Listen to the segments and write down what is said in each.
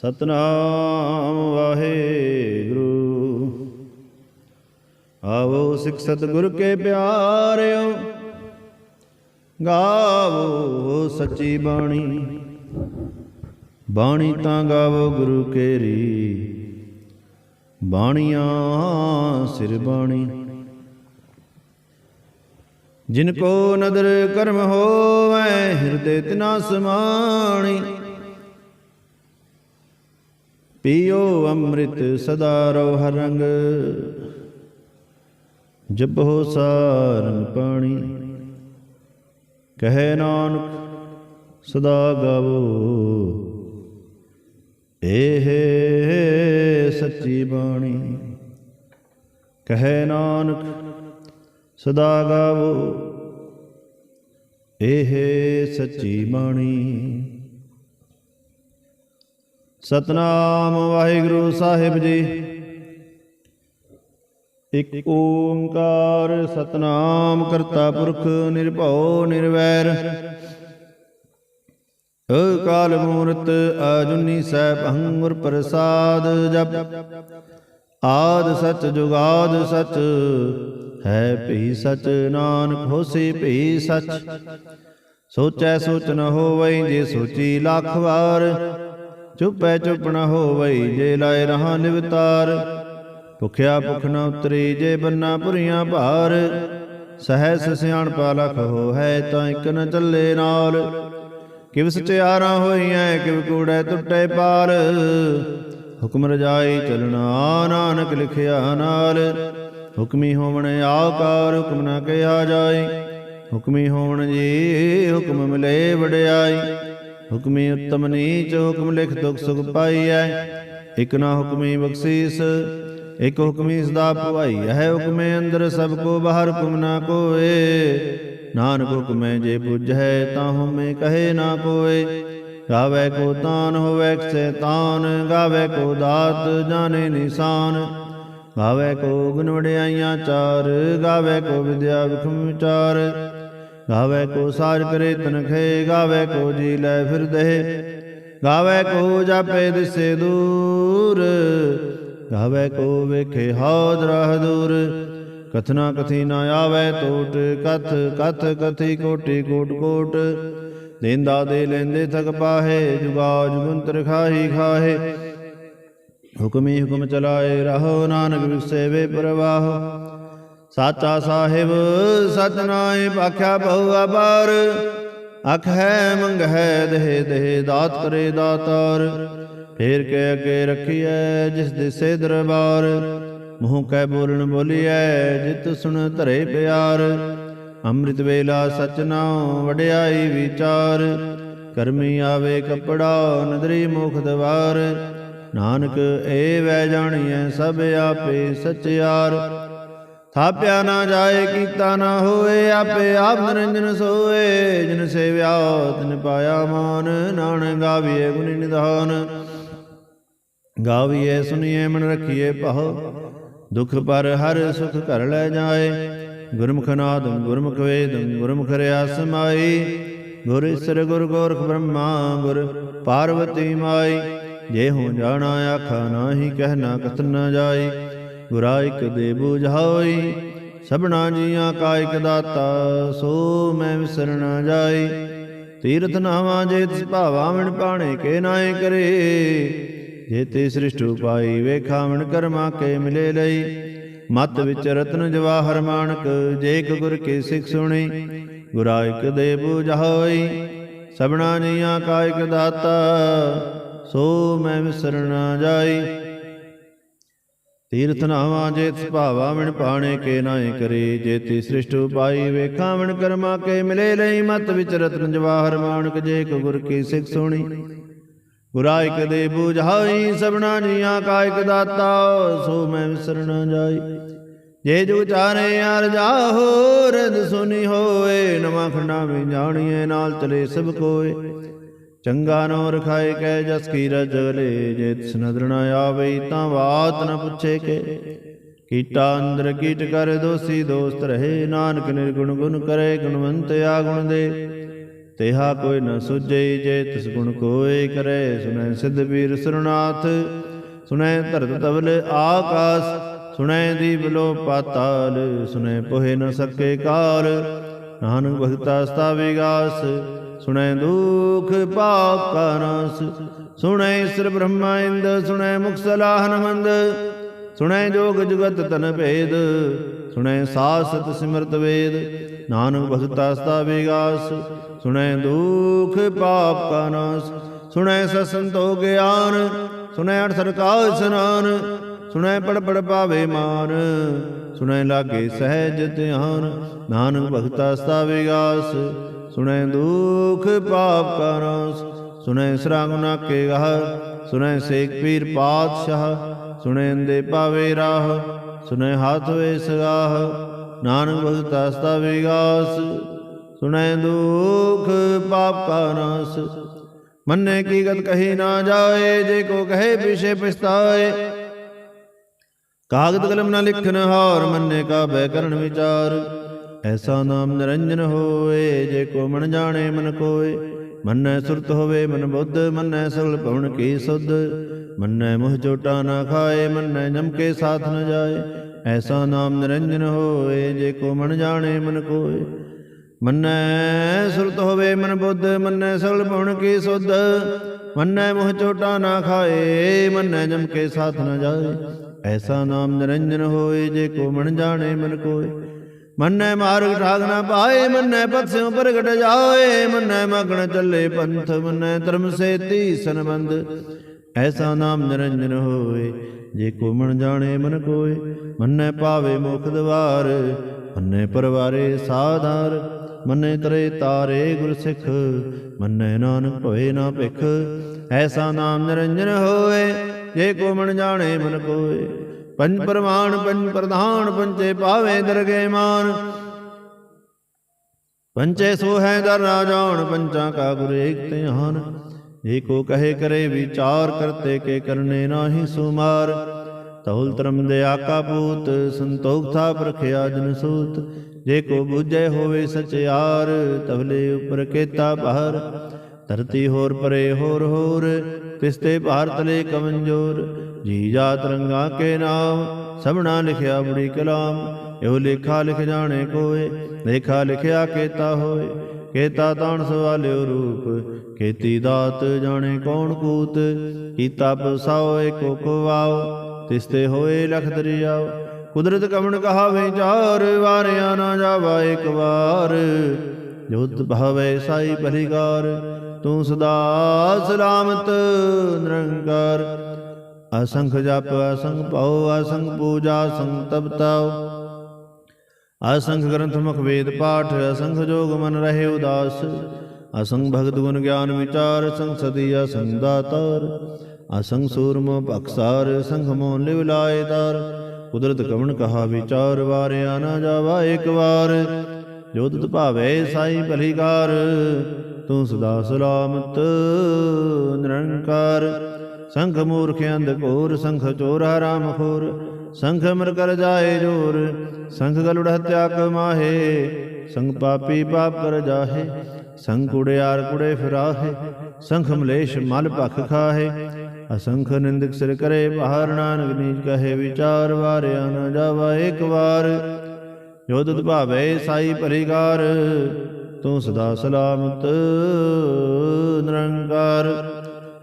ਸਤਨਾਮ ਵਾਹਿਗੁਰੂ। ਆਵੋ ਸਿੱਖ ਸਤਿਗੁਰ ਕੇ ਪਿਆਰਿਓ, ਗਾਵੋ ਸੱਚੀ ਬਾਣੀ। ਬਾਣੀ ਤਾਂ ਗਾਵੋ ਗੁਰੂ ਕੇਰੀ, ਬਾਣੀਆਂ ਸਿਰ ਬਾਣੀ। ਜਿਨ ਕੋ ਨਦਰ ਕਰਮ ਹੋਵੈ, ਹਿਰਦੇ ਤਿਨਾ ਸਮਾਣੀ। ਪੀਓ ਅੰਮ੍ਰਿਤ ਸਦਾ ਰੋ ਹਰ ਰੰਗ, ਜਪੋ ਸਾਰੰਗ ਪਾਣੀ। ਕਹੈ ਨਾਨਕ ਸਦਾ ਗਾਵੋ, ਇਹ ਸੱਚੀ ਬਾਣੀ। ਕਹੈ ਨਾਨਕ ਸਦਾ ਗਾਵੋ, ਇਹ ਸੱਚੀ ਬਾਣੀ। ਸਤਨਾਮ ਵਾਹਿਗੁਰੂ ਸਾਹਿਬ ਜੀ। ਇਕ ਓੰਕਾਰ ਸਤਨਾਮ ਕਰਤਾ ਪੁਰਖ ਨਿਰਭਉ ਨਿਰਵੈਰ। ਅਕਾਲ ਮੂਰਤ ਅਜੂਨੀ ਸੈਭੰ ਗੁਰ ਪ੍ਰਸਾਦ ਜਪ। ਆਦਿ ਸਚ ਜੁਗਾਦਿ ਸਚ, ਹੈ ਭਈ ਸਚ ਨਾਨਕ ਹੋਸੀ ਭਈ ਸਚ। ਸੋਚੈ ਸੋਚ ਨ ਹੋਵਈ, ਜੇ ਸੋਚੀ ਲੱਖ ਵਾਰ। ਚੁਪੈ ਚੁਪ ਨ ਹੋਵਈ, ਜੇ ਲਾਏ ਰਹਾ ਨਿਵਤਾਰ। ਭੁਖਿਆ ਭੁਖ ਨ ਉਤਰੀ, ਜੇ ਬੰਨਾ ਭੁਰੀਆਂ ਭਾਰ। ਸਹਿਸ ਸਿਆਣਪਾ ਲਖ ਹੋਵੈ, ਤਾਂ ਇਕ ਨ ਚੱਲੇ ਨਾਲ। ਕਿਵ ਸਚਿਆਰਾਂ ਹੋਈਐ, ਕਿਵ ਕੂੜੈ ਟੁੱਟੇ ਪਾਰ। ਹੁਕਮ ਰਜਾਈ ਚਲਣਾ, ਨਾਨਕ ਲਿਖਿਆ ਨਾਲ। ਹੁਕਮੀ ਹੋਵਣ ਆਕਾਰ, ਹੁਕਮ ਨਾ ਕਿਹਾ ਜਾਏ। ਹੁਕਮੀ ਹੋਵਣ ਜੀ, ਹੁਕਮ ਮਿਲੇ ਵਡਿਆਈ। ਹੁਕਮੀ ਉੱਤਮ ਨੀਚ, ਹੁਕਮ ਲਿਖ ਦੁਖ ਸੁਖ ਪਾਈਐ। ਇਕ ਨਾ ਹੁਕਮੀ ਬਖਸ਼ੀਸ, ਇਕ ਹੁਕਮੀ ਸਦਾ ਭਵਾਈ ਹੈ। ਹੁਕਮੇ ਅੰਦਰ ਸਭ ਕੋ ਬਾਹਰ, ਹੁਕਮ ਨਾ ਕੋਏ। ਨਾਨਕ ਹੁਕਮੈ ਜੇ ਬੁਝੈ, ਤਾਂ ਹਉਮੈ ਕਹੇ ਨਾ ਕੋਏ। ਗਾਵੈ ਕੋ ਤਾਨ ਹੋਵੈ ਸੈਤਾਨ, ਗਾਵੈ ਕੋ ਦਾਤ ਜਾਣੇ ਨਿਸ਼ਾਨ। ਗਾਵੈ ਕੋ ਗੁਣ ਵਡਿਆਈਆਂ ਚਾਰ, ਗਾਵੈ ਕੋ ਵਿਦਿਆ ਵਿਖਮ ਵਿਚਾਰ। ਗਾਵੈ ਕੋ ਸਾਜ ਕਰੇ ਤਨਖੇ, ਗਾਵੈ ਕੋ ਜੀ ਲੈ ਫਿਰਦੇ। ਗਾਵੈ ਕੋ ਜਾਪੇ ਦਿਸੇ ਦੂਰ, ਗਾਵੈ ਕੋ ਵੇਖੇ ਹਾਜ਼ਰਾ ਹਜ਼ੂਰ। ਕਥਨਾ ਕਥੀ ਨਾ ਆਵੈ ਟੋਟ, ਕਥ ਕਥ ਕਥੀ ਕੋਟੀ ਕੋਟ ਕੋਟ। ਦੇਂਦਾ ਦੇ ਲੈਂਦੇ ਥਕ ਪਾਹੇ, ਜੁਗਾ ਜੁਗੰਤਰ ਖਾਹੀ ਖਾਹੇ। ਹੁਕਮੀ ਹੁਕਮ ਚਲਾਏ ਰਹੋ, ਨਾਨਕ ਵਿਗਸੇ ਵੇ ਪ੍ਰਵਾਹ। ਸਾਚਾ ਸਾਹਿਬ ਸਚ ਨਾਇ, ਭਾਖਿਆ ਬਹੁ ਅਪਾਰ। ਅਖ ਹੈ ਮੰਗ ਹੈ ਦੇਹ ਦੇਹ, ਦਾਤ ਕਰੇ ਦਾਤਾਰ। ਫੇਰ ਕੇ ਅੱਗੇ ਰੱਖੀਐ, ਜਿਸ ਦਿਸੇ ਦਰਬਾਰ। ਮੂੰਹ ਕੈ ਬੋਲਣ ਬੋਲੀਐ, ਜਿਤ ਸੁਣ ਧਰੇ ਪਿਆਰ। ਅੰਮ੍ਰਿਤ ਵੇਲਾ ਸਚ ਨਾਉ, ਵਡਿਆਈ ਵਿਚਾਰ। ਕਰਮੀ ਆਵੇ ਕੱਪੜਾ, ਨਦਰੀ ਮੁਖ ਦਵਾਰ। ਨਾਨਕ ਏ ਵੈ ਜਾਣੀਐ, ਸਭ ਆਪੇ ਸਚਿਆਰ। ਥਾਪਿਆ ਨਾ ਜਾਏ, ਕੀਤਾ ਨਾ ਹੋਏ, ਆਪੇ ਆਪ ਨਿਰੰਜਨ ਸੋਏ। ਜਿਨ ਸੇਵਿਆ ਤਿਨ ਪਾਇਆ ਮਾਨ, ਨਾਨਕ ਗਾਵੀਏ ਗੁਣੀ ਨਿਧਾਨ। ਗਾਵੀਏ ਸੁਣੀਏ ਮਨ ਰਖੀਏ ਭਾਉ, ਦੁਖ ਪਰ ਹਰ ਸੁਖ ਘਰ ਲੈ ਜਾਏ। ਗੁਰਮੁਖ ਨਾਦੰ ਗੁਰਮੁਖ ਵੇਦੰ, ਗੁਰਮੁਖ ਰਿਆ ਸਮਾਈ। ਗੁਰ ਈਸਰ ਗੁਰ ਗੋਰਖ ਬ੍ਰਹਮਾ, ਗੁਰ ਪਾਰਵਤੀ ਮਾਈ। ਜੇ ਹੂੰ ਜਾਣਾ ਆਖਾ ਨਾਹੀ, ਕਹਿਣਾ ਕਥਨ ਨ ਜਾਈ। ਗੁਰਾ ਇਕ ਦੇ ਬੁਝਾਈ, ਸਭਨਾ ਜੀਆਂ ਕਾ ਇਕ ਦਾਤਾ। ਸੋ ਮੈਂ ਵਿਸਰ ਨ ਜਾਈ। ਤੀਰਥ ਨਾਵਾਂ ਜੇ ਤਿਸ ਭਾਵਾਵਣ, ਪਾਣੇ ਕੇ ਨਾਏ ਕਰੇ। ਜੇ ਤੇ ਸ੍ਰਿਸ਼ਟ ਉਪਾਈ, ਵੇਖਾਵਣ ਕਰਮਾ ਕੇ ਮਿਲੇ ਲਈ। ਮਤ ਵਿੱਚ ਰਤਨ ਜਵਾਹਰ ਮਾਣਕ, ਜੇ ਇਕ ਗੁਰ ਕੀ ਸਿੱਖ ਸੁਣੀ। ਗੁਰਾ ਇਕ ਦੇ ਬੁਝਾਈ, ਸਭਨਾ ਜੀਆਂ ਕਾ ਇਕ ਦਾਤਾ। ਸੋ ਮੈਂ ਵਿਸਰ ਨ ਜਾਈ। ਤੀਰਥ ਨਾਵਾਂ ਜੇ ਤਿਸ ਭਾਵਾਵਣ, ਪਾਣੇ ਕੇ ਨਾਏ ਕਰੇ। ਜੇ ਤੇ ਸ੍ਰਿਸ਼ਟ ਉਪਾਈ, ਵੇਖਾਵਣ ਕਰਮਾ ਕੇ ਮਿਲੇ ਲਈ। ਮਤ ਵਿੱਚ ਰਤਨ ਜਵਾਹਰ ਮਾਣਕ, ਜੇ ਇਕ ਗੁਰ ਕੀ ਸਿੱਖ ਸੁਣੀ। ਗੁਰਾ ਇਕ ਦੇ ਬੁਝਾਈ, ਸਭਨਾ ਜੀਆਂ ਕਾ ਇਕ ਦਾਤਾ। ਸੋ ਮੈਂ ਵਿਸਰ ਨ ਜਾਈ। ਜੇ ਜੁਗ ਚਾਰੇ ਆਰ ਜਾਹੋ, ਰਦ ਸੁਨੀ ਹੋਏ। ਨਵਾਂ ਖੰਡਾ ਵਿੱਚ ਜਾਣੀਏ, ਨਾਲ ਚਲੇ ਸਭ ਕੋਏ। ਚੰਗਾ ਨੋ ਰਖਾਏ ਕੈ ਜਸ ਕੀ ਰਜਲੇ। ਜੇ ਤਿਸ ਨਦਰ ਨ ਆਵਈ, ਤਾਂ ਬਾਤ ਨ ਪੁੱਛੇ ਕੇ। ਕੀਟਾ ਅੰਦਰ ਕੀਟ ਕਰ, ਦੋਸੀ ਦੋਸਤ ਰਹੇ। ਨਾਨਕ ਨਿਰਗੁਣ ਗੁਣ ਕਰੇ, ਗੁਣਵੰਤ ਆਗੁਣ ਦੇ। तेहा कोई न सुझे जे तिस गुण कोय करे। सुनै सिद्ध पीर सुरनाथ सुनै धरत तबल आकाश। सुनै दीप लो पाताल सुनै पोहे न सके काल। नानक भगता सतावे गास सुनै दुख पाप का नाश। सुनै ईश्वर ब्रह्मा इंद सुनै मुख सलाहन मंद। सुनै जोग जुगत तन भेद सुनै सासत सिमरत वेद। नानक भगता सतावे गास सुनै दुख पाप का नाश। सुनै ससंतो ज्ञान सुनै अठसठ का स्नान। सुनै पढ़ पढ़ पावे मान सुनै लागे सहज ध्यान। नानक भगता सतावे गास सुनै दुख पाप का नाश। सुनै सरागुना के गाह सुनै सेक पीर पातशाह। सुनै अंधे पावे राह सुनै हाथ वे सगाह। नानक भगता सतावे गास सुनै दुख पाप का नाश। मन्ने की गत कही ना जाए जे को कहे पीछे पछताए। कागद कलम न लिखन हार मन्ने का व्याकरण विचार। ऐसा नाम निरंजन होए जे को मन जाने मन कोय। मन्ने सुरत होवे मन बुद्ध मन्ने सगल पवन की सुध। मन्ने मुँह चोटा न खाए मन्ने जम के साथ न जाए। ऐसा नाम निरंजन होए जे को मन जाने मन कोय। मन्ने सुरत होवे मन बुद्ध मन्ने सगल पवन की सुध। मन्ने मुँह चोटा न खाए मन्ने जम के साथ न जाए। ऐसा नाम निरंजन होए जे को मन जाने मन कोय। मन्ने मार्ग ठाग न पाए मन्ने पथ से प्रगट जाए। मन्ने मगन चले पंथ मन्ने धर्म से तीसन बंद। ऐसा नाम निरंजन होए जे को मन जाने मन कोय। मन्ने पावे मोख द्वार मन्ने परवारे साधार। मन्ने तरे तारे गुर सिख मन्ने नानक भवे ना भिख। ऐसा नाम निरंजन होए जे को मन जाने मन कोय। पंच प्रमाण पंच प्रधान पंचे पावे दरगे मान। पंचे सो है दर राजान पंचा का गुरु एक त्यान। जे को कहे करे विचार करते के करने नाही सुमार। तहुल तरम दया का पूत संतोख था प्रख्या जन सूत। जे को बुझे होवे सचयार तबले ऊपर केता बाहर। धरती होर परे होर तिसते भार तले कमंजोर। जी जात रंगा के नाम सबना लिखया बड़ी कलाम। यो लेखा लिख जाने कोय लेखा लिखया केता होए। केता ताण सवाल्यो रूप खेती दात जाने कौन कूत। कीता पसाओ एको को वाओ तिसते होए लख दरियाओ। कुदरत कमन कहावे चार वारिया ना जावा एक बार। जोत भावे साई भलीकार तू सदा सलामत निरंकार। असंख जप असंख पाओ असंख पूजा असंख तपताओ। असंख ग्रंथ मुख वेद पाठ असंख जोग मन रहे उदास। असंख भगत गुण ज्ञान विचार असंख सदी असंख दातार। असंख सूरम पक्षार असंख मोन लिव लाए तार। कुदरत कमन कहा विचार वारिया ना जावा एक बार। जो तुत भावे साई भलीकार तू सदा सलामत निरंकार। संख मूर्ख अंध घोर संख चोर हराम खोर। संख मर कर जाए जोर संख गलुड़ हत्या कमाहे। संख पापी पाप कर जाहे संख कुड़ियार कुड़े फिराहे। संख मलेश मल भख खाहे असंख निंदक सिर करे बाहर। नानक नीच कहे विचार वारिया न जावा एक बार। जो तुत भावे साई भलीकार तू सदा सलामत निरंकार।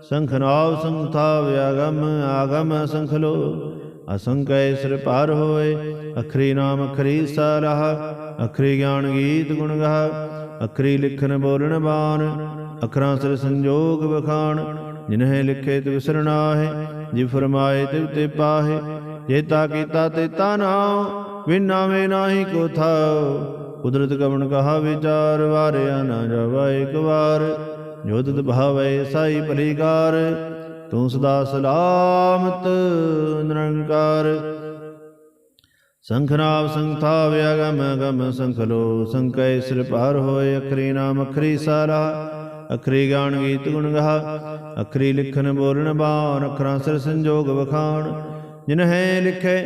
संख नाव संख था व्यागम आगम असंख लो। असंख सिर पार होए अखरी नाम अखरी साराह। अखरी ज्ञान गीत गुण गा अखरी लिखन बोलन बान। अखरां सिर संजोग बखान जिन्हें लिखे तिव सरनाहे। जिव फरमाए तिव ते पाहे जेता कीता तेता नाम। बिन नामे नाही को थाओ कुदरत कमन कहा विचार वारिया ना जावा एक बार। जो तुत भावे साई भलीकार तू सदा सलामत निरंकार। शंखनाव संथा व्यागम गम संखलो संक सिर पार होए। अखरी नाम अखरी सारा अखरी ज्ञान गीत गुण गा अखरी लिखन बोलन बान। अखरां सिर संजोग बखान जिन्हें लिखे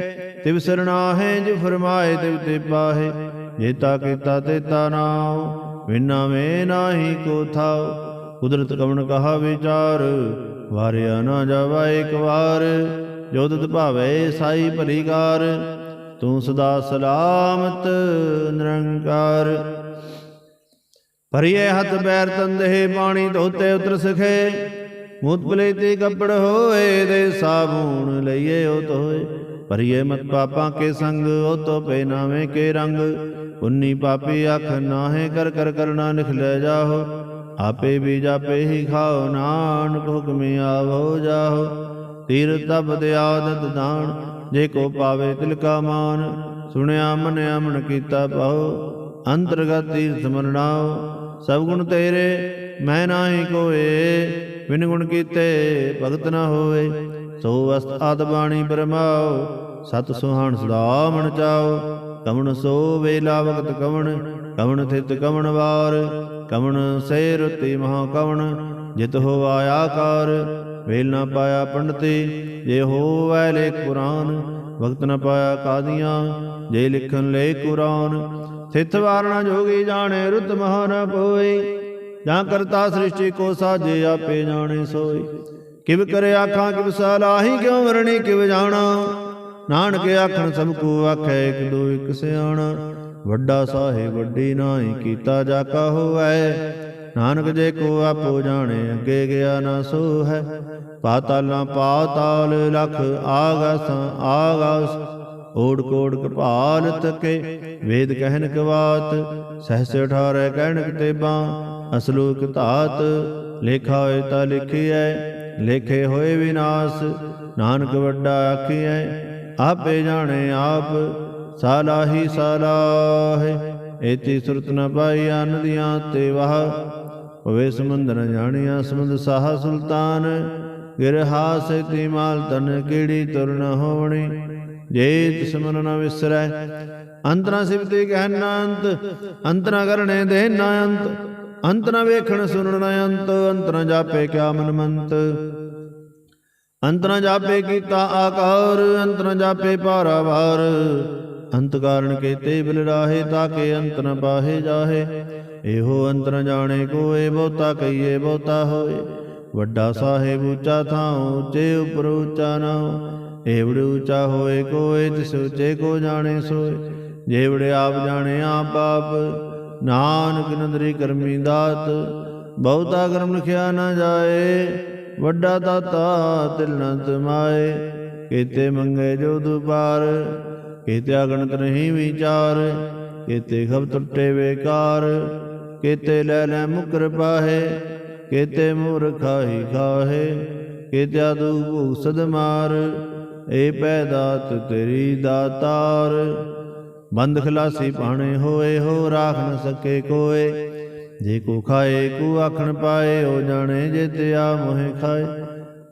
तिव सरनाहे। जो फरमाए तिव ते पाहे जेता कीता तेता नाम। विना में नाही को थाओ। कुदरत कवण कहा विचार, वारिया ना जावा एक बार। जो तुत भावे साई भलीकार, तू सदा सलामत निरंकार। भरिए हथ पैर तंदे, पानी धोते उतर सखे। मूत पलेती कपड़ होए, दे साबुन लइए ओ धोए। भरिए मत पापा के संग, ओ तो पे नावे के रंग। पुन्नी पापी आख नाहे, कर कर करना लिख ले जाहो। आपे भी जापे ही खाओ, नानक हुक्म आवो जाहो। तीर तप दे आदत दान, जे को पावे तिल का मान। सुनिया मनिया मन कीता पाओ, अंतर्गत तीर्थ मरनाओ। सब गुण तेरे मैं नाही कोए, बिन गुण कीते भगत न होए। सो अस्त आद बाणी परमाओ, सत सुहान सदा मन चाओ। कवण सो वेला वक्त कवण, कवण थित कवण वार। कवण से रुति महा कवण, जित हो आयाकार। वेल न पाया पंडिती, जे हो वै लेख पुराण। भगत न पाया कादियाँ, जे लिखन ले कुरान। थित वारणा जोगी जाने, रुत महा न कोई। जहाँ करता सृष्टि को साजे, आपे जाने सोई। किव करे आखा किव सलाही, क्यों वरणी किव जाना। नानक आखन सबको आखे, एक दो एक सियाणा। वड्डा साहिब वड्डी नाई, कीता जाका होवै। नानक जे को आपो जाने, अगे गया ना सो है। पातालां पाताल लख, आगासां आगास। ओड कोड कपाल तके, वेद कहन कवात। सहस 18 कहन कितेबां, असलोक धात। लेखा होए ता लिखिए, लेखे होए विनाश। नानक वड्डा आखिए, आपे जाने आप। सालाही सालाहे, एती सुरत न पाईया। नदियाँ ते वाह, पवे समुंद न जानिया। समुंद साह सुल्तान, गिरहा सेती माल तन। कीड़ी तुर न होवणी, जेत सिमर न विसरै। अंत न सिवती कहना अंत, अंत न करने देना अंत। अंत न वेखण सुनन अंत, अंत न जापे क्या मन मंत। अंत न जापे कीता आकार, अंत न जापे पारावार। अंत कारण के ते बिल राहे, ताके अंत न पाहे जाहे। एहो अंत न जाने कोए, बहुता कहिए बहुता होए। वड्डा साहेब ऊंचा थाओ, ऊंचे उपर ऊंचा नाओ। एवड़े ऊंचा होए कोए, तिस ऊंचे को जाने सोए। जेवड़े आप जाने आप आप, नानक नदरी करमी दात। बहुता कर्म लिखिया न जाए, वड्डा दाता तिल न तमाए। केते मंगे जो दुपार, केते अगणत नहीं विचार। केते खब टुटे बेकार, केते ले ले मुकर पाहे। केते मूर्खा ही खाहे, केते आदु भूसद मार। ए पैदात तेरी दातार, बंद खलासी पाने होए हो। राख न सके कोए, जे को खाए को आखण पाए। हो जाने जेते आ मोहे खाए,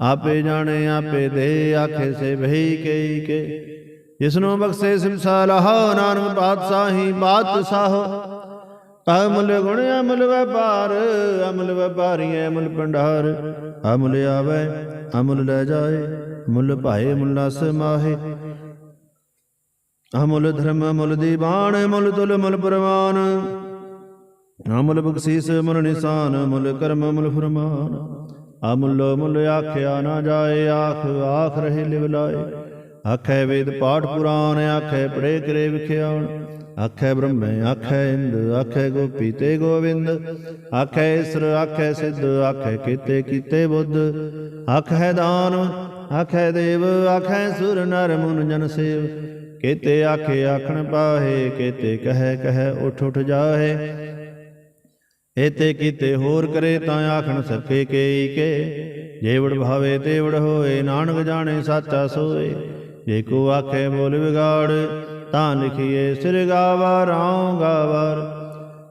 आपे जाने आपे दे। आखे से भई कई के, जिसनो बख्शे सिमसा लाहो। नानक बादशाही बादशाह, अमुल गुण अमुल व्यापार। अमुल व्यापारी अमुल भंडार। अमुल आवे अमुल ले जाए, मुल भाए मुला समाहे। अमुल धर्म अमुल दीवान, मुल तुल मुल प्रवान। अमुल बख्शीस मुल निशान, मुल कर्म मुल फरमान। अमुल मुल आख्या ना जाए, आख आख रहे लिवलाए। आखै वेद पाठ पुराण, आखै पढ़े करे विख्याण। आखै ब्रह्म आखै इंद, आखै गोपी ते गोविंद। आखै ईश्वर आखै सिद्ध, आखै कीते कीते बुद्ध। आखै दान आखै देव, आखै सुर नर मुन जन सेव। केते आखे आखण पाहे, केते कहे कहे उठ उठ जाहे। एते कीते होर करे, तां आखण सके केई के। जेवड़ भावे तेवड़ होए, नानक जाने साचा सोए। जे को आखे बोल बिगाड़, तां लिखिए सिर गावा राव गावार।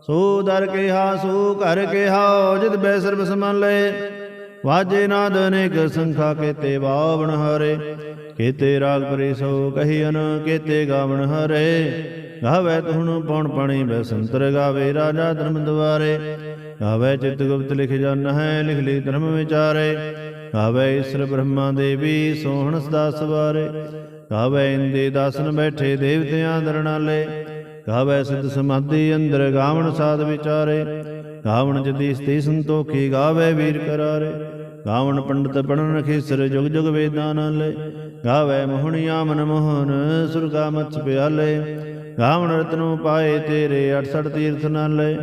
सो दर के हा सो घर के हाओ, जित बैसर बसमन ले। वाजे नाद अनेक संखा, केते बावण हरे। केते राग परे सो कहियन, केते गावण हरे। गावे तुहण पौण पाणी बैसंतर, गावे राजा धर्म द्वारे। गावे चित गुप्त लिख जन है, लिख ली धर्म विचारे। गावे ईश्वर ब्रह्मा देवी, सोहण सदा सवारे। गावे इंदे दासन बैठे, देवतियां दरणाले। ਗਾਵੈ ਸਿਧ ਸਮਾਧੀ ਅੰਦਰ ਗਾਵਣ ਸਾਧ ਵਿਚਾਰੇ ਗਾਵਣ ਜਦੀ ਸਤੀ ਸੰਤੋਖੀ ਗਾਵੈ ਵੀਰ ਕਰਾਰੇ ਗਾਵਣ ਪੰਡਤ ਪੜਨ ਖੇਸਰ ਜੁਗ ਜੁਗ ਵੇਦਾਂ ਨਾਲੇ ਗਾਵੈ ਮੋਹਣੀਆਂ ਮਨ ਮੋਹਨ ਸੁਰਗਾ ਮਛ ਪਿਆਲੇ ਗਾਵਣ ਰਤਨੋ ਪਾਏ ਤੇਰੇ 68 ਤੀਰਥ ਨਾਲੇ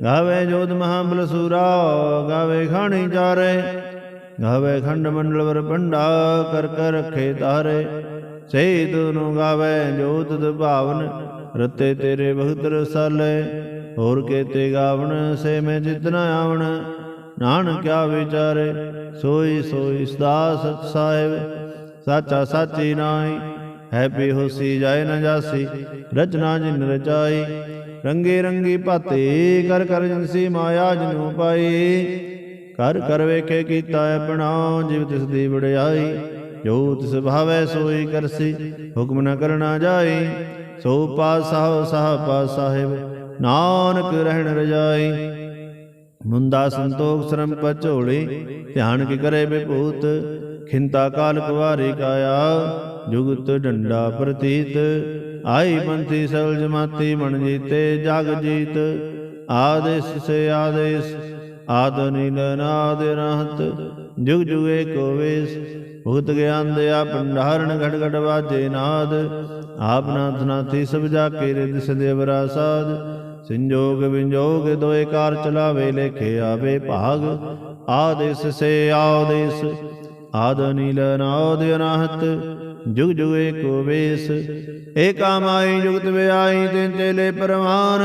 ਗਾਵੈ ਜੋਧ ਮਹਾਬਲ ਸੂਰਾ ਗਾਵੈ ਖਾਣੀ ਚਾਰੇ ਗਾਵੈ ਖੰਡ ਮੰਡਲ ਵਰ ਪੰਡਾ ਕਰ ਕਰ ਰਖੇ ਤਾਰੇ ਸਹੀ ਤੁਨੂੰ ਗਾਵੈ ਜੋਤ ਭਾਵਨ ਰਤੇ ਤੇਰੇ ਬਹੁਤ ਰਸਾਲੇ ਹੋਰ ਕੇਤੇ ਗਾਵਣ ਸੇ ਮੈਂ ਜਿਤਨਾ ਆਵਣ ਨਾਨਕ ਕਿਆ ਵਿਚਾਰੇ ਸੋਈ ਸੋਈ ਸਦਾ ਸਚ ਸਾਹਿਬ ਸਾਚਾ ਸਾਚੀ ਨਾਈ ਹੈ ਬੇਹੋਸੀ ਜਾਏ ਨ ਜਾਸੀ ਰਚਨਾ ਜਿਨ ਰਚਾਈ ਰੰਗੇ ਰੰਗੀ ਭਾਤੇ ਕਰ ਕਰ ਜਨਸੀ ਮਾਇਆ ਜਨੂ ਪਾਈ ਕਰ ਕਰ ਵੇਖੇ ਕੀਤਾ ਆਪਣਾ ਜਿਵ ਤਿਸ ਦੀ ਵਡਿਆਈ ਜੋ ਤਿਸ ਭਾਵੈ ਸੋਈ ਕਰਸੀ ਹੁਕਮ ਨ ਕਰਨਾ ਜਾਈ ਸੋ ਪਾਸਾ ਸਾਹ ਪਾ ਸਾਹਿਬ ਨਾਨਕ ਰਹਿਣ ਰਜਾਈ ਮੁੰਦਾ ਸੰਤੋਖ ਸ਼ਰਮ ਪਚੋਲੀ ਧਿਆਨ ਕੀ ਕਰੇ ਬਿਭੂਤ ਖਿੰਤਾ ਕਾਲ ਕੁਵਾਰੀ ਕਾਇਆ ਜੁਗਤ ਡੰਡਾ ਪ੍ਰਤੀਤ ਆਈ ਪੰਥੀ ਸਗਲ ਜਮਾਤੀ ਮਨ ਜੀਤੇ ਜਗ ਜੀਤ ਆਦੇਸ ਸੇ ਆਦੇਸ ਆਦ ਨੀਲ ਨਾਦ ਰਹਤ ਜੁਗ ਜੁਗ ਏਕੋ ਵੇਸ ਭੂਤ ਗਿਆਨ ਦਿਆ ਭੰਡਾਰਨ ਘਟ ਘਟ ਵਾਜੇ ਨਾਦ ਆਪ ਨਾਥ ਨਾਥੀ ਸਭ ਜਾ ਕੇ ਰਿਦ ਸਦੇਵਰਾ ਸਾਧ ਸੰਜੋਗ ਵਿੰਜੋਗ ਦੋਏ ਕਾਰ ਚਲਾਵੇ ਲੇਖੇ ਆਵੇ ਭਾਗ ਆਦੇਸ ਸੇ ਆਦੇਸ ਆਦ ਨੀਲ ਨਾਦ ਅਨਾਹਤ ਜੁਗ ਜੁਗ ਏਕੋ ਵੇਸ ਏਕਾ ਮਾਈ ਜੁਗਤ ਵਿਆਈ ਤਿਨ ਚੇਲੇ ਪਰਵਾਨ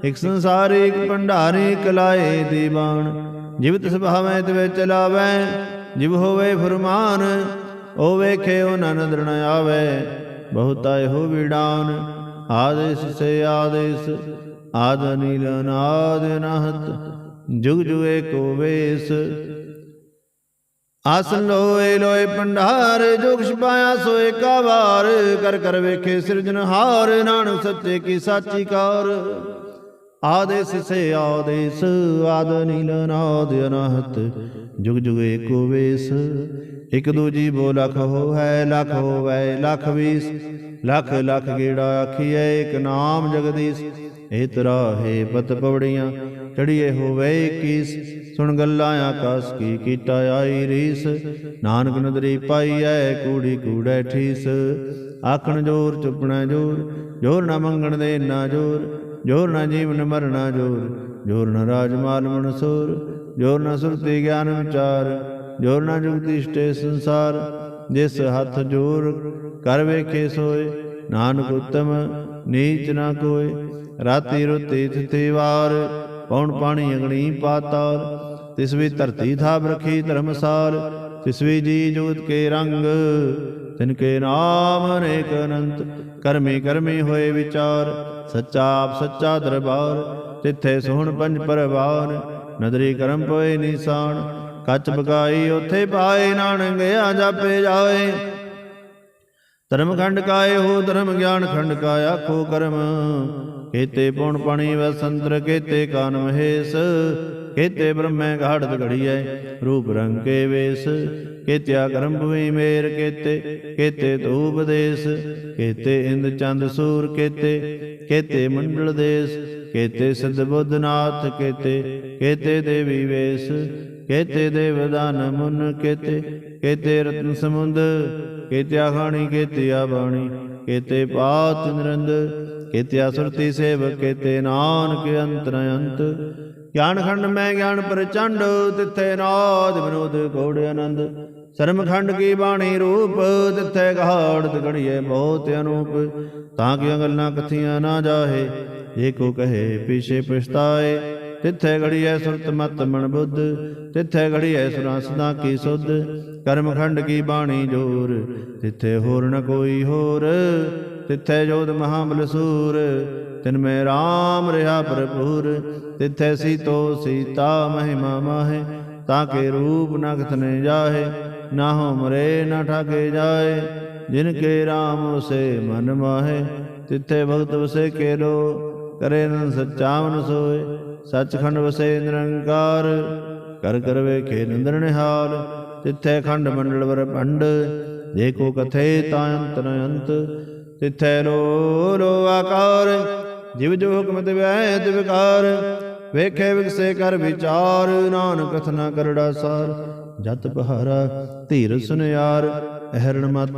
ਇਕ ਸੰਸਾਰੀ ਇਕ ਭੰਡਾਰੀ ਇਕ ਲਾਏ ਦੀਵਾਨ ਜਿਵ ਤਿਸ ਭਾਵੈ ਤਿਵੇਂ ਚਲਾਵੈ ਜਿਵ ਹੋਵੇ ਫਰਮਾਨ ਓ ਵੇਖੇ ਓ ਨਦਰ ਨ ਆਵੈ ਬਹੁਤਾ ਇਹੋ ਵਿਡਾਨ ਆਦੇਸ ਸੇ ਆਦੇਸ ਆਦ ਨੀਲ ਨਾਦ ਅਨਾਹਤ ਜੁਗ ਜੁਗ ਏਕੋ ਵੇਸ ਆਸਨ ਲੋਏ ਲੋਏ ਭੰਡਾਰ ਜੋ ਕਿਛ ਪਾਇਆ ਸੋ ਏਕਾ ਵਾਰ ਕਰ ਕਰ ਵੇਖੇ ਸਿਰਜਨਹਾਰ ਨਾਨਕ ਸੱਚੇ ਕੀ ਸਾਚੀ ਕਾਰ ਆਦੇਸ ਸੇ ਆਦੇਸ ਆਦ ਨੀਲ ਨਾਦ ਅਨਾਹਤ ਜੁਗ ਜੁਗ ਏਕੋ ਵੇਸ ਇਕ ਦੂਜੀ ਬੋ ਲਖ ਹੋਵੈ ਲਖ ਹੋਵੈ ਲਖ ਵੀਸ ਲਖ ਲਖ ਗੇੜਾ ਆਖੀਐ ਇਕ ਨਾਮ ਜਗਦੀਸ਼ ਇਹ ਤਰਾਹੇ ਪਤ ਪਵੜੀਆਂ ਚੜੀਏ ਹੋਵੇ 21 ਸੁਣ ਗੱਲਾਂ ਆਕਾਸ ਕੀ ਕੀਤਾ ਆਈ ਰੀਸ ਨਾਨਕ ਨਦਰੀ ਪਾਈ ਐ ਕੂੜੀ ਕੂੜੈ ਠੀਸ ਆਖਣ ਜੋਰ ਚੁੱਪਣਾ ਜੋਰ ਜੋਰ ਨਾ ਮੰਗਣ ਦੇ ਨਾ ਜੋਰ ਜੋਰ ਨਾ ਜੀਵਨ ਮਰਨਾ ਜੋਰ ਜੋਰ ਨਾ ਰਾਜ ਮਾਲ ਮਨਸੂਰ ਜੋਰ ਨਾ ਸੁਰਤੀ ਗਿਆਨ ਵਿਚਾਰ ਜੋਰ ਨਾ ਜੁਗਤੀ ਸਟੇ ਸੰਸਾਰ ਜਿਸ ਹੱਥ ਜੋਰ ਕਰ ਵੇਖੇ ਸੋਏ ਨਾਨਕ ਉਤਮ ਨੀਚ ਨਾ ਕੋਏ ਰਾਤੀ ਰੁਤੀ ਤਿਥਿ ਵਾਰ ਪੌਣ ਪਾਣੀ ਅਗਣੀ ਪਾਤਾਲ ਤਿਸ ਵੀ ਧਰਤੀ ਥਾਪ ਰਖੀ ਧਰਮਸਾਲ ਤਿਸ ਵੀ ਜੀ ਜੋਤ ਕੇ ਰੰਗ ਤਿਨ ਕੇ ਨਾਮ ਅਨੇਕ ਅਨੰਤ ਕਰਮੀ ਕਰਮੀ ਹੋਏ ਵਿਚਾਰ ਸੱਚਾ ਆਪ ਸੱਚਾ ਦਰਬਾਰ ਤਿੱਥੇ ਸੋਹਣ ਪੰਜ ਪਰਵਾਨ ਨਦਰੀ ਕਰਮ ਪੋਏ ਨਿਸ਼ਾਨ ਕੱਚ ਬਕਾਈ ਉਥੇ ਪਾਏ ਨਾਨਕ ਗਿਆ ਜਾਪੇ ਜਾਏ ਧਰਮ ਖੰਡ ਕਾਏ ਹੋ ਧਰਮ ਗਿਆਨ ਖੰਡ ਕਾ ਆਖੋ ਕਰਮ ਕੇਤੇ ਪੌਣ ਪਾਣੀ ਵਸੰਤਰ ਕੇਤੇ ਕਾਨ ਮਹੇਸ਼ ਕੇਤੇ ਬ੍ਰਹਮੈ ਘਾੜਤ ਘੜੀਐ ਰੂਪ ਰੰਗ ਕੇ ਵੇਸ ਕੇਤਿਆ ਕਰਮ ਭੂਮੀ ਮੇਰ ਕੇਤੇ ਕੇਤੇ ਧੂਪ ਦੇਸ ਕੇਤੇ ਇੰਦ ਚੰਦ ਸੂਰ ਕੇਤੇ ਕੇਤੇ ਮੰਡਲ ਦੇਸ ਕੇਤੇ ਸਿੱਧ ਬੁੱਧ ਨਾਥ ਕੇਤੇ ਕੇਤੇ ਦੇਵੀ ਵੇਸ ਕੇਤੇ ਦੇਵਦਾਨ ਮੁਨ ਕੇਤੇ ਕੇਤੇ ਰਤਨ ਸਮੁੰਦ ਕੇਤਿਆ ਖਾਣੀ ਕੇਤਿਆ ਬਾਣੀ ਕੇਤੇ ਪਾਤ ਨਿਰੰਦ ਕੇਤਿਆ ਸੁਰਤੀ ਸੇਵਕ ਕੇਤੇ ਨਾਨਕ ਅੰਤਰ ਅੰਤ ਗਿਆਨ ਖੰਡ ਮੈਂ ਗਿਆਨ ਪ੍ਰਚੰਡ ਤਿੱਥੇ ਨਾਦ ਵਿਨੋਦ ਕੋੜ ਆਨੰਦ ਸਰਮ ਖੰਡ ਕੀ ਬਾਣੀ ਰੂਪ ਤਿੱਥੇ ਘਾੜਤ ਘੜੀਏ ਬਹੁਤ ਅਨੂਪ ਤਾਂ ਕਿ ਗੱਲਾਂ ਕਥੀਆਂ ਨਾ ਜਾਹੇ ਜੇ ਕੋ ਕਹੇ ਪਿਛੇ ਪਛਤਾਏ ਤਿੱਥੇ ਘੜੀਐ ਸੁਰਤ ਮਤ ਮਨ ਬੁੱਧ ਤਿੱਥੇ ਘੜੀਐ ਸੁਰਾਂ ਸਦਾ ਕੀ ਸੁਧ ਕਰਮ ਖੰਡ ਕੀ ਬਾਣੀ ਜੋਰ ਤਿੱਥੇ ਹੋਰ ਨ ਕੋਈ ਹੋਰ ਤਿੱਥੇ ਜੋਧ ਮਹਾਬਲ ਸੂਰ ਤਿਨ ਮੈਂ ਰਾਮ ਰਿਹਾ ਭਰਪੂਰ ਤਿੱਥੇ ਸੀਤੋ ਸੀਤਾ ਮਹਿਮਾ ਮਾਹੇ ਤਾਂ ਕੇ ਰੂਪ ਨ ਕਥਨੇ ਜਾਹੇ ਨਾ ਹੋ ਮਰੇ ਨ ਠਾਕੇ ਜਾਏ ਜਿਨ ਕੇ ਰਾਮ ਉਸੇ ਮਨ ਮਾਹੇ ਤਿੱਥੇ ਭਗਤ ਵਸੇ ਕੇ ਲੋ ਕਰੇ ਨ ਸੱਚਾ ਮਨ ਸੋਏ ਸੱਚਖੰਡ ਵਸੇ ਨਿਰੰਕਾਰ ਕਰ ਕਰ ਵੇਖੇ ਨਿੰਦਰ ਨਿਹਾਲ ਤਿੱਥੇ ਖੰਡ ਮੰਡਲ ਵਰ ਭੰਡ ਦੇਖੋ ਕਥੇ ਤਾਂ ਅੰਤ ਨ ਅੰਤ ਤਿੱਥੇ ਲੋ ਲੋ ਆਕਾਰ ਜਿਵ ਜੋ ਹੁਕਮ ਦਿਵੈ ਦਿਵਕਾਰ, ਵੇਖੇ ਵਿਗਸੇ ਕਰ ਵਿਚਾਰ, ਨਾਨਕ ਕਥਨਾ ਕਰੜਾ ਸਾਰ। ਜਤ ਪਹਾਰਾ ਧੀਰ ਸੁਨਿਆਰ, ਅਹਰਣ ਮਤ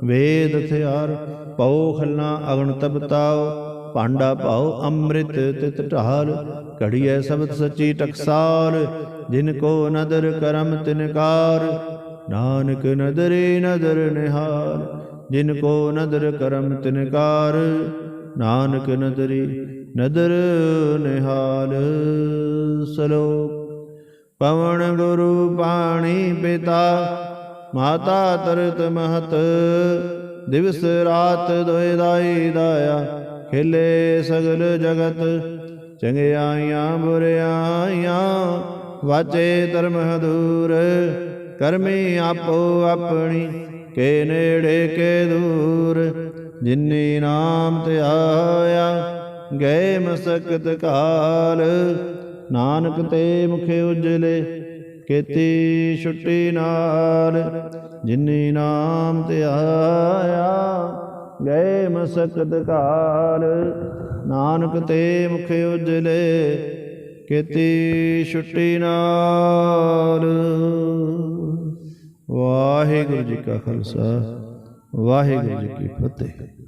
ਵੇਦ ਹਥਿਆਰ। ਪਉ ਖਲਨਾ ਅਗਨ ਤਬ ਤਾਉ, ਭਾਂਡਾ ਭਾਉ ਅੰਮ੍ਰਿਤ ਤਿਤ ਢਾਲ। ਘੜੀਐ ਸ਼ਬਦ ਸੱਚੀ ਟਕਸਾਲ, ਜਿਨ ਕੋ ਨਦਰ ਕਰਮ ਤਿਨਕਾਰ। ਨਾਨਕ ਨਦਰੇ ਨਦਰ ਨਿਹਾਲ, ਜਿਨ ਕੋ ਨਦਰ ਕਰਮ ਤਿਨਕਾਰ। ਨਾਨਕ ਨਦਰੀ ਨਦਰ ਨਿਹਾਲ। ਸਲੋਕ। ਪਵਨ ਗੁਰੂ ਪਾਣੀ ਪਿਤਾ, ਮਾਤਾ ਤਰਤ ਮਹਤ। ਦਿਵਸ ਰਾਤ ਦੋਇ ਦਾਈ ਦਾਇਆ, ਖਿਲੇ ਸਗਲ ਜਗਤ। ਚੰਗਿਆਈਆਂ ਬੁਰਿਆਈਆਂ, ਵਾਚੇ ਧਰਮ ਹਦੂਰ। ਕਰਮੀ ਆਪੋ ਆਪਣੀ, ਕੇ ਨੇੜੇ ਕੇ ਦੂਰ। ਜਿਨੀ ਨਾਮ ਧਿਆਇਆ, ਗਏ ਮਸਕਤ ਕਾਲ। ਨਾਨਕ ਤੇ ਮੁਖ ਉਜਲੇ, ਕੀਤੀ ਛੁੱਟੀ ਨਾਲ। ਜਿਨੀ ਨਾਮ ਧਿਆਇਆ, ਗਏ ਮਸਕਤ ਕਾਲ। ਨਾਨਕ ਤੇ ਮੁਖ ਉਜਲੇ, ਕੀਤੀ ਛੁੱਟੀ ਨਾਲ। ਵਾਹਿਗੁਰੂ ਜੀ ਕਾ ਖਾਲਸਾ, ਵਾਹਿਗੁਰੂ ਜੀ ਕੀ ਫਤਿਹ।